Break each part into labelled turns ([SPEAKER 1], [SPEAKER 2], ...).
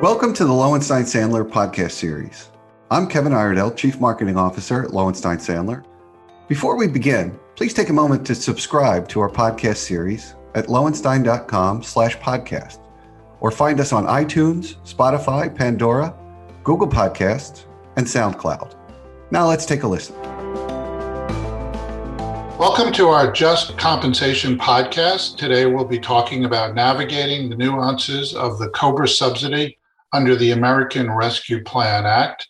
[SPEAKER 1] Welcome to the Lowenstein Sandler podcast series. I'm Kevin Iredell, Chief Marketing Officer at Lowenstein Sandler. Before we begin, please take a moment to subscribe to our podcast series at lowenstein.com/podcast or find us on iTunes, Spotify, Pandora, Google Podcasts, and SoundCloud. Now let's take a listen.
[SPEAKER 2] Welcome to our Just Compensation podcast. Today we'll be talking about navigating the nuances of the COBRA Subsidy under the American Rescue Plan Act.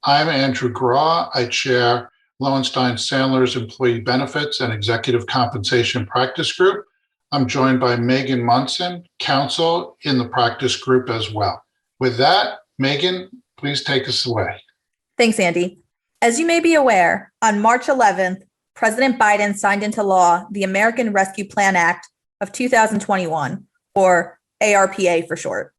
[SPEAKER 2] I'm Andrew Graw. I chair Lowenstein Sandler's Employee Benefits and Executive Compensation Practice Group. I'm joined by Megan Monson, Counsel in the practice group as well. With that, Megan, please take us away.
[SPEAKER 3] Thanks, Andy. As you may be aware, on March 11th, President Biden signed into law the American Rescue Plan Act of 2021, or ARPA for short.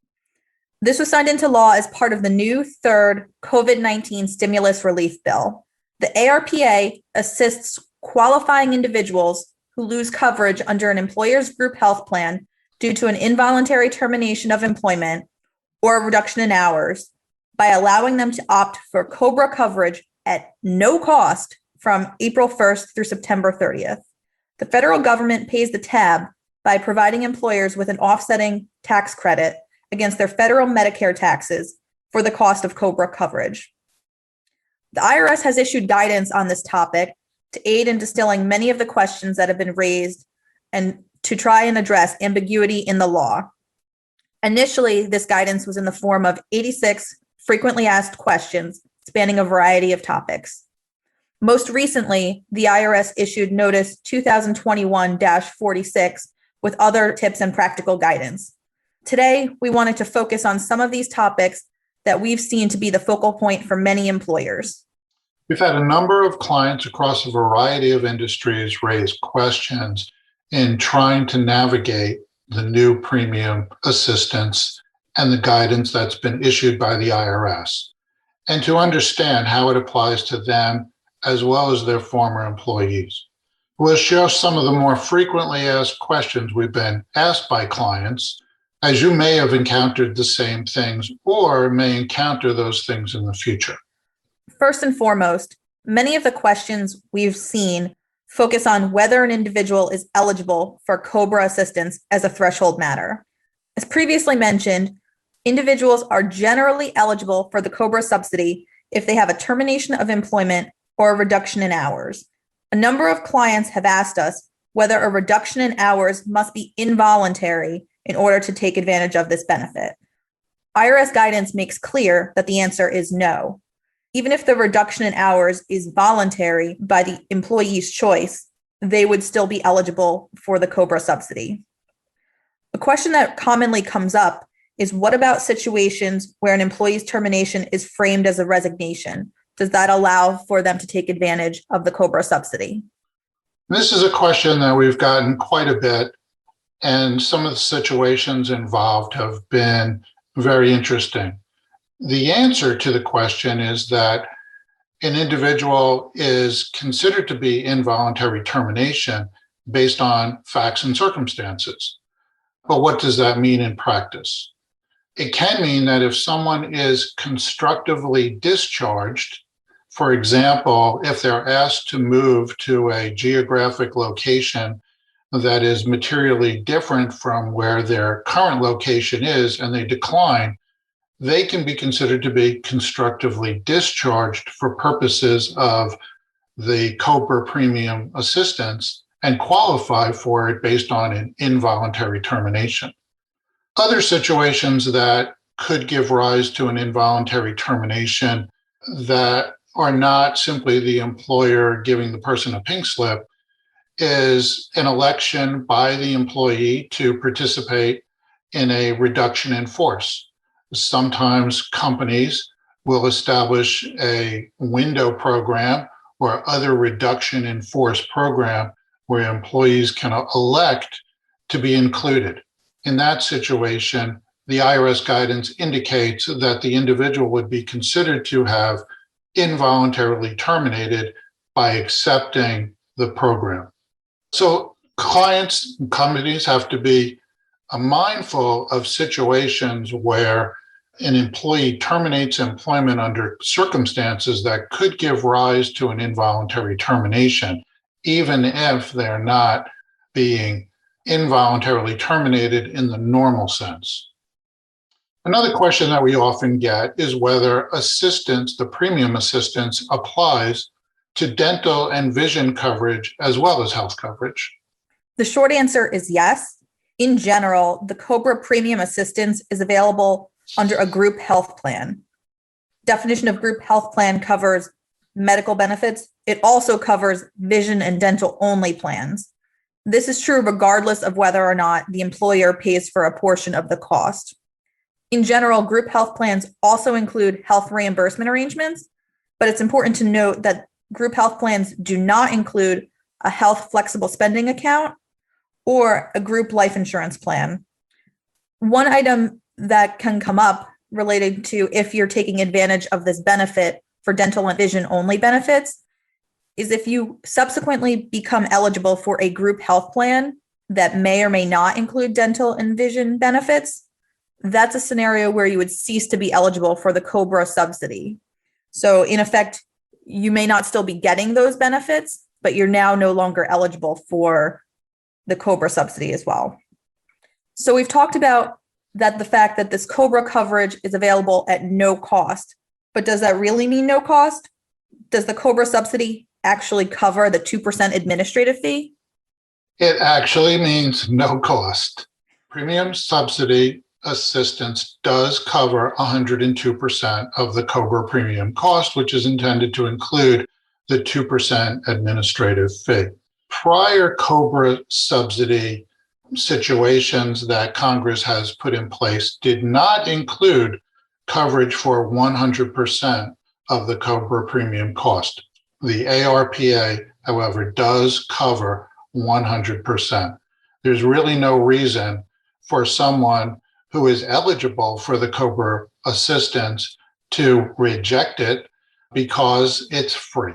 [SPEAKER 3] This was signed into law as part of the new third COVID-19 stimulus relief bill. The ARPA assists qualifying individuals who lose coverage under an employer's group health plan due to an involuntary termination of employment or a reduction in hours by allowing them to opt for COBRA coverage at no cost from April 1st through September 30th. The federal government pays the tab by providing employers with an offsetting tax credit against their federal Medicare taxes for the cost of COBRA coverage. The IRS has issued guidance on this topic to aid in distilling many of the questions that have been raised and to try and address ambiguity in the law. Initially, this guidance was in the form of 86 frequently asked questions spanning a variety of topics. Most recently, the IRS issued Notice 2021-46 with other tips and practical guidance. Today, we wanted to focus on some of these topics that we've seen to be the focal point for many employers.
[SPEAKER 2] We've had a number of clients across a variety of industries raise questions in trying to navigate the new premium assistance and the guidance that's been issued by the IRS, and to understand how it applies to them as well as their former employees. We'll share some of the more frequently asked questions we've been asked by clients, as you may have encountered the same things or may encounter those things in the future.
[SPEAKER 3] First and foremost, many of the questions we've seen focus on whether an individual is eligible for COBRA assistance as a threshold matter. As previously mentioned, individuals are generally eligible for the COBRA subsidy if they have a termination of employment or a reduction in hours. A number of clients have asked us whether a reduction in hours must be involuntary in order to take advantage of this benefit. IRS guidance makes clear that the answer is no. Even if the reduction in hours is voluntary by the employee's choice, they would still be eligible for the COBRA subsidy. A question that commonly comes up is, what about situations where an employee's termination is framed as a resignation? Does that allow for them to take advantage of the COBRA subsidy?
[SPEAKER 2] This is a question that we've gotten quite a bit, and some of the situations involved have been very interesting. The answer to the question is that an individual is considered to be involuntary termination based on facts and circumstances. But what does that mean in practice? It can mean that if someone is constructively discharged, for example, if they're asked to move to a geographic location that is materially different from where their current location is and they decline, they can be considered to be constructively discharged for purposes of the COBRA premium assistance and qualify for it based on an involuntary termination. Other situations that could give rise to an involuntary termination that are not simply the employer giving the person a pink slip is an election by the employee to participate in a reduction in force. Sometimes companies will establish a window program or other reduction in force program where employees can elect to be included. In that situation, the IRS guidance indicates that the individual would be considered to have involuntarily terminated by accepting the program. So clients and companies have to be mindful of situations where an employee terminates employment under circumstances that could give rise to an involuntary termination, even if they're not being involuntarily terminated in the normal sense. Another question that we often get is whether assistance, the premium assistance, applies to dental and vision coverage as well as health coverage.
[SPEAKER 3] The short answer is yes. In general, the COBRA premium assistance is available under a group health plan. Definition of group health plan covers medical benefits. It also covers vision and dental only plans. This is true regardless of whether or not the employer pays for a portion of the cost. In general, group health plans also include health reimbursement arrangements, but it's important to note that group health plans do not include a health flexible spending account or a group life insurance plan. One item that can come up related to if you're taking advantage of this benefit for dental and vision only benefits is if you subsequently become eligible for a group health plan that may or may not include dental and vision benefits, that's a scenario where you would cease to be eligible for the COBRA subsidy. So in effect, you may not still be getting those benefits, but you're now no longer eligible for the COBRA subsidy as well. So we've talked about that the fact that this COBRA coverage is available at no cost, but does that really mean no cost? Does the COBRA subsidy actually cover the 2% administrative fee?
[SPEAKER 2] It actually means no cost. Premium subsidy assistance does cover 102% of the COBRA premium cost, which is intended to include the 2% administrative fee. Prior COBRA subsidy situations that Congress has put in place did not include coverage for 100% of the COBRA premium cost. The ARPA, however, does cover 100%. There's really no reason for someone who is eligible for the COBRA assistance to reject it because it's free.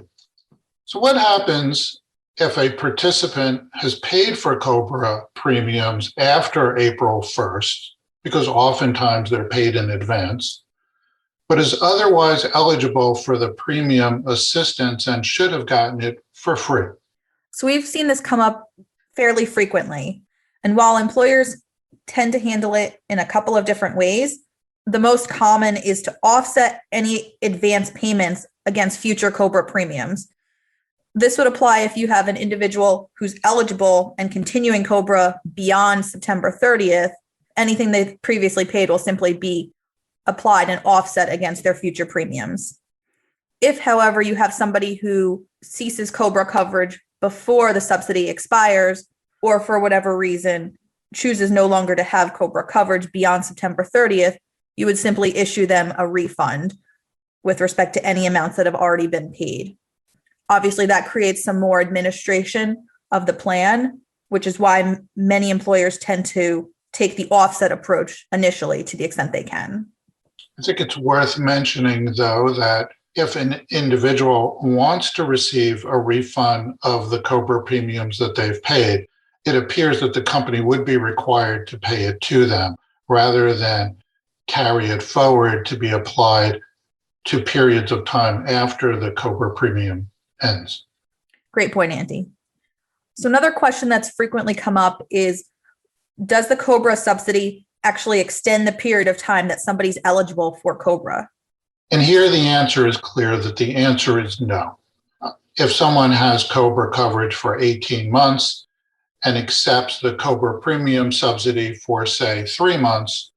[SPEAKER 2] So what happens if a participant has paid for COBRA premiums after April 1st, because oftentimes they're paid in advance, but is otherwise eligible for the premium assistance and should have gotten it for free?
[SPEAKER 3] So we've seen this come up fairly frequently. And while employers tend to handle it in a couple of different ways, the most common is to offset any advance payments against future COBRA premiums. This would apply if you have an individual who's eligible and continuing COBRA beyond September 30th. Anything they previously paid will simply be applied and offset against their future premiums. If, however, you have somebody who ceases COBRA coverage before the subsidy expires, or for whatever reason chooses no longer to have COBRA coverage beyond September 30th, you would simply issue them a refund with respect to any amounts that have already been paid. Obviously, that creates some more administration of the plan, which is why many employers tend to take the offset approach initially to the extent they can.
[SPEAKER 2] I think it's worth mentioning, though, that if an individual wants to receive a refund of the COBRA premiums that they've paid, it appears that the company would be required to pay it to them rather than carry it forward to be applied to periods of time after the COBRA premium ends.
[SPEAKER 3] Great point, Andy. So another question that's frequently come up is, does the COBRA subsidy actually extend the period of time that somebody's eligible for COBRA?
[SPEAKER 2] And here the answer is clear that the answer is no. If someone has COBRA coverage for 18 months and accepts the COBRA premium subsidy for, say, 3 months,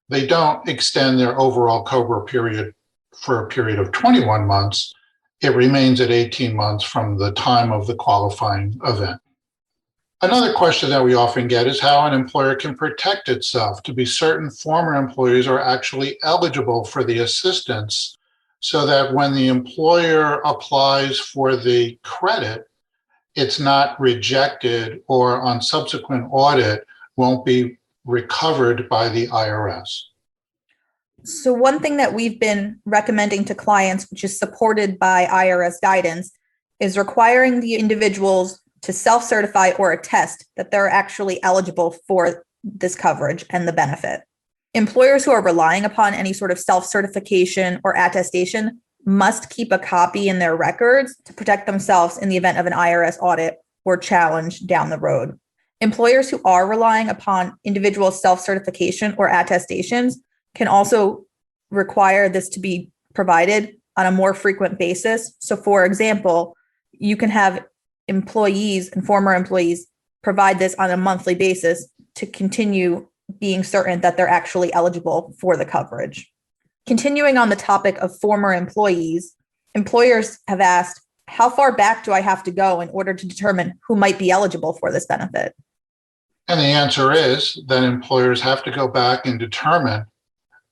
[SPEAKER 2] they don't extend their overall COBRA period for a period of 21 months. It remains at 18 months from the time of the qualifying event. Another question that we often get is how an employer can protect itself to be certain former employees are actually eligible for the assistance so that when the employer applies for the credit, it's not rejected or on subsequent audit won't be recovered by the IRS.
[SPEAKER 3] So one thing that we've been recommending to clients, which is supported by IRS guidance, is requiring the individuals to self-certify or attest that they're actually eligible for this coverage and the benefit. Employers who are relying upon any sort of self-certification or attestation must keep a copy in their records to protect themselves in the event of an IRS audit or challenge down the road. Employers who are relying upon individual self-certification or attestations can also require this to be provided on a more frequent basis. So, for example, you can have employees and former employees provide this on a monthly basis to continue being certain that they're actually eligible for the coverage. Continuing on the topic of former employees, employers have asked, how far back do I have to go in order to determine who might be eligible for this benefit?
[SPEAKER 2] And the answer is that employers have to go back and determine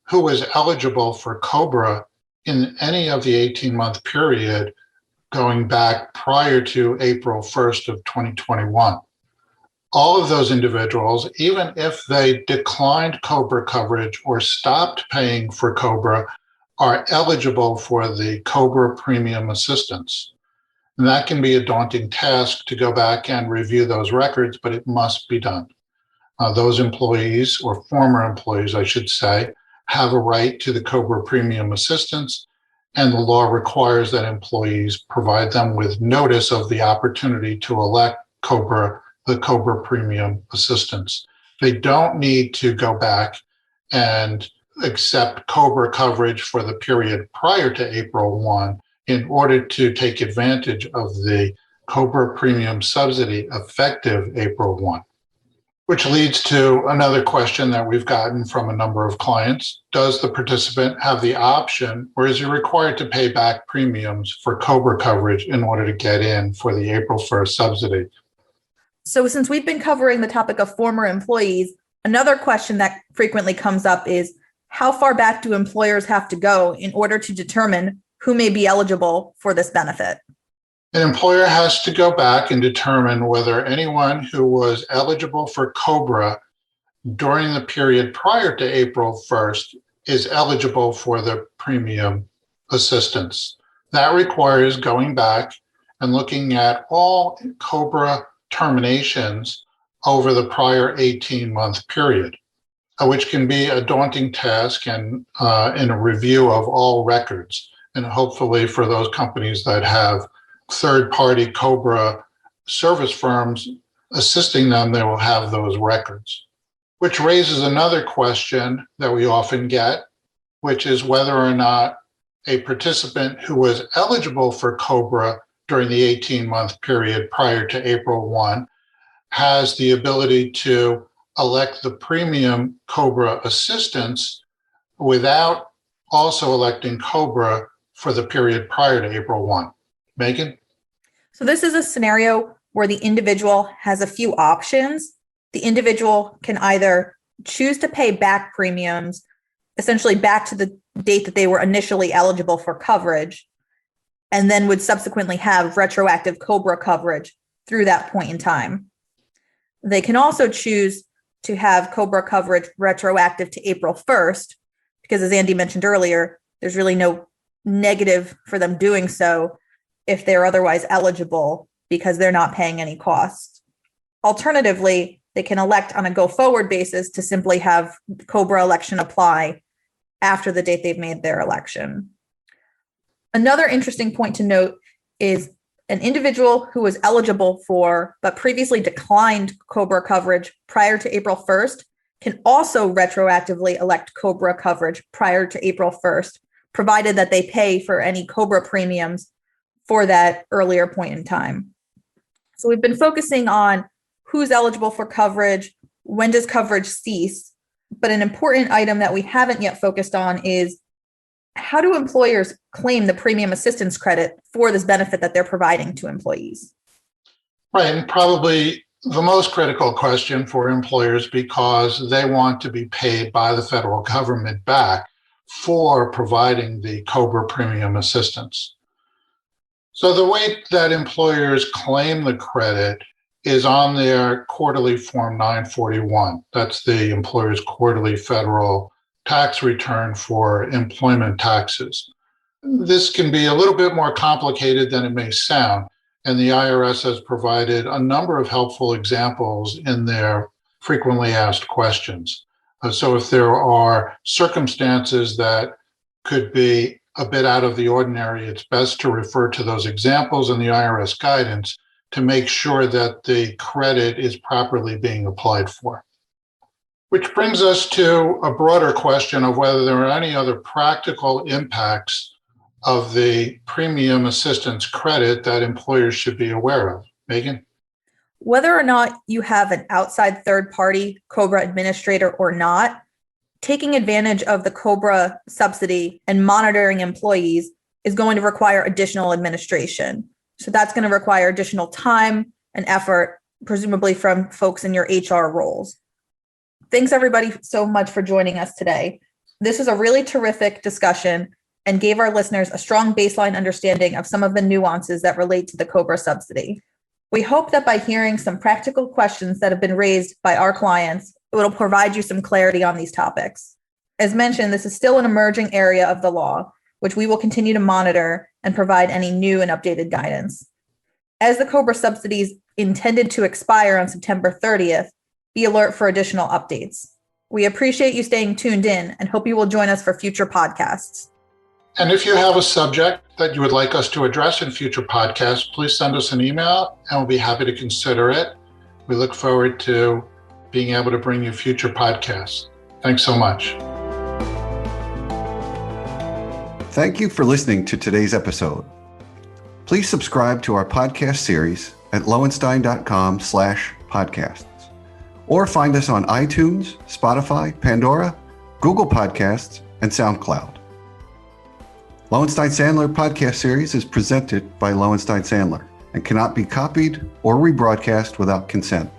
[SPEAKER 2] who is eligible for COBRA in any of the 18-month period going back prior to April 1st of 2021. All of those individuals, even if they declined COBRA coverage or stopped paying for COBRA, are eligible for the COBRA premium assistance. And that can be a daunting task to go back and review those records, but it must be done. Those employees, or former employees, I should say, have a right to the COBRA premium assistance, and the law requires that employees provide them with notice of the opportunity to elect the COBRA premium assistance. They don't need to go back and accept COBRA coverage for the period prior to April 1 in order to take advantage of the COBRA premium subsidy effective April 1. Which leads to another question that we've gotten from a number of clients. Does the participant have the option, or is he required to pay back premiums for COBRA coverage in order to get in for the April 1st subsidy?
[SPEAKER 3] So since we've been covering the topic of former employees, another question that frequently comes up is, how far back do employers have to go in order to determine who may be eligible for this benefit?
[SPEAKER 2] An employer has to go back and determine whether anyone who was eligible for COBRA during the period prior to April 1st is eligible for the premium assistance. That requires going back and looking at all COBRA terminations over the prior 18-month period, which can be a daunting task and in a review of all records. And hopefully for those companies that have third-party COBRA service firms assisting them, they will have those records. Which raises another question that we often get, which is whether or not a participant who was eligible for COBRA during the 18-month period prior to April 1 has the ability to elect the premium COBRA assistance without also electing COBRA for the period prior to April 1. Megan?
[SPEAKER 3] So this is a scenario where the individual has a few options. The individual can either choose to pay back premiums, essentially back to the date that they were initially eligible for coverage, and then would subsequently have retroactive COBRA coverage through that point in time. They can also choose to have COBRA coverage retroactive to April 1st, because as Andy mentioned earlier, there's really no negative for them doing so if they're otherwise eligible because they're not paying any costs. Alternatively, they can elect on a go-forward basis to simply have COBRA election apply after the date they've made their election. Another interesting point to note is an individual who was eligible for but previously declined COBRA coverage prior to April 1st can also retroactively elect COBRA coverage prior to April 1st, provided that they pay for any COBRA premiums for that earlier point in time. So we've been focusing on who's eligible for coverage, when does coverage cease, but an important item that we haven't yet focused on is how do employers claim the premium assistance credit for this benefit that they're providing to employees?
[SPEAKER 2] Right, and probably the most critical question for employers because they want to be paid by the federal government back for providing the COBRA premium assistance. So the way that employers claim the credit is on their quarterly Form 941. That's the employer's quarterly federal tax return for employment taxes. This can be a little bit more complicated than it may sound, and the IRS has provided a number of helpful examples in their frequently asked questions. So if there are circumstances that could be a bit out of the ordinary, it's best to refer to those examples in the IRS guidance to make sure that the credit is properly being applied for. Which brings us to a broader question of whether there are any other practical impacts of the premium assistance credit that employers should be aware of. Megan?
[SPEAKER 3] Whether or not you have an outside third-party COBRA administrator or not, taking advantage of the COBRA subsidy and monitoring employees is going to require additional administration. So that's going to require additional time and effort, presumably from folks in your HR roles. Thanks everybody so much for joining us today. This is a really terrific discussion and gave our listeners a strong baseline understanding of some of the nuances that relate to the COBRA subsidy. We hope that by hearing some practical questions that have been raised by our clients, it will provide you some clarity on these topics. As mentioned, this is still an emerging area of the law, which we will continue to monitor and provide any new and updated guidance. As the COBRA subsidy is intended to expire on September 30th, be alert for additional updates. We appreciate you staying tuned in and hope you will join us for future podcasts.
[SPEAKER 2] And if you have a subject that you would like us to address in future podcasts, please send us an email and we'll be happy to consider it. We look forward to being able to bring you future podcasts. Thanks so much.
[SPEAKER 1] Thank you for listening to today's episode. Please subscribe to our podcast series at lowenstein.com/podcasts or find us on iTunes, Spotify, Pandora, Google Podcasts, and SoundCloud. Lowenstein Sandler podcast series is presented by Lowenstein Sandler and cannot be copied or rebroadcast without consent.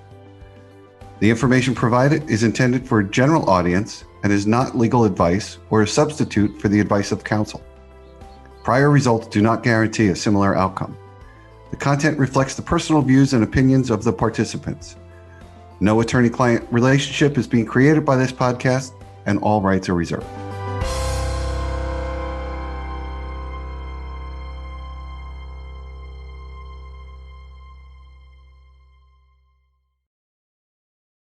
[SPEAKER 1] The information provided is intended for a general audience and is not legal advice or a substitute for the advice of counsel. Prior results do not guarantee a similar outcome. The content reflects the personal views and opinions of the participants. No attorney-client relationship is being created by this podcast, and all rights are reserved.